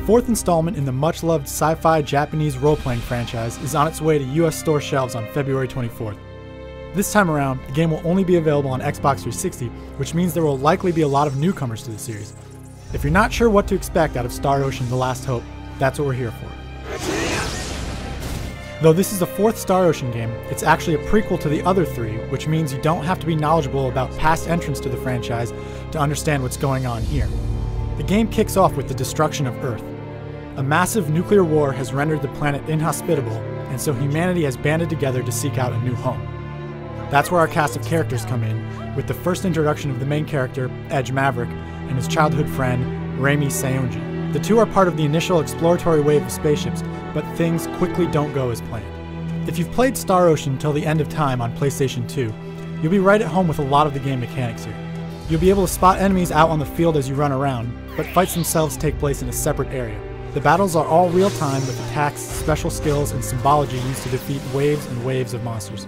fourth installment in the much-loved sci-fi Japanese role-playing franchise is on its way to US store shelves on February 24th. This time around, the game will only be available on Xbox 360, which means there will likely be a lot of newcomers to the series. If you're not sure what to expect out of Star Ocean: The Last Hope, that's what we're here for. Though this is the fourth Star Ocean game, it's actually a prequel to the other three, which means you don't have to be knowledgeable about past entrants to the franchise to understand what's going on here. The game kicks off with the destruction of Earth. A massive nuclear war has rendered the planet inhospitable, and so humanity has banded together to seek out a new home. That's where our cast of characters come in, with the first introduction of the main character, Edge Maverick, and his childhood friend, Raimi Seonji. The two are part of the initial exploratory wave of spaceships, but things quickly don't go as planned. If you've played Star Ocean till the end of time on PlayStation 2, you'll be right at home with a lot of the game mechanics here. You'll be able to spot enemies out on the field as you run around, but fights themselves take place in a separate area. The battles are all real-time with attacks, special skills, and symbology used to defeat waves and waves of monsters.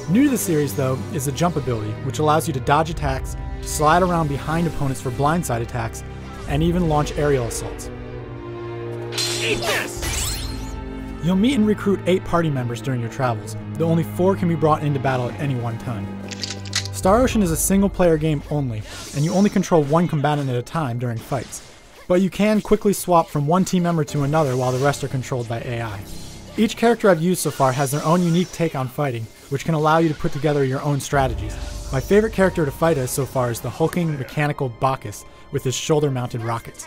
New to the series, though, is the jump ability, which allows you to dodge attacks, slide around behind opponents for blindside attacks, and even launch aerial assaults. Eat this! You'll meet and recruit 8 party members during your travels, though only 4 can be brought into battle at any one time. Star Ocean is a single-player game only, and you only control one combatant at a time during fights. But you can quickly swap from one team member to another while the rest are controlled by AI. Each character I've used so far has their own unique take on fighting, which can allow you to put together your own strategies. My favorite character to fight as so far is the hulking mechanical Bacchus with his shoulder-mounted rockets.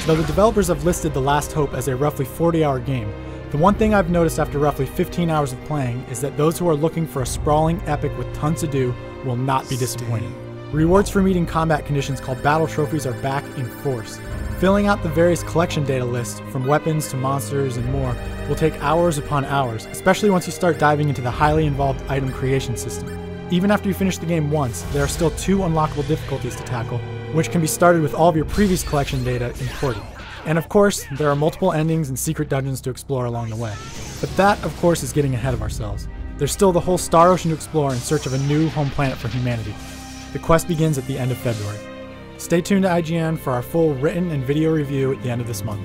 Though the developers have listed The Last Hope as a roughly 40-hour game, the one thing I've noticed after roughly 15 hours of playing is that those who are looking for a sprawling epic with tons to do will not be disappointed. Rewards for meeting combat conditions called battle trophies are back in force. Filling out the various collection data lists, from weapons to monsters and more, will take hours upon hours, especially once you start diving into the highly involved item creation system. Even after you finish the game once, there are still 2 unlockable difficulties to tackle, which can be started with all of your previous collection data imported. And of course, there are multiple endings and secret dungeons to explore along the way. But that, of course, is getting ahead of ourselves. There's still the whole Star Ocean to explore in search of a new home planet for humanity. The quest begins at the end of February. Stay tuned to IGN for our full written and video review at the end of this month.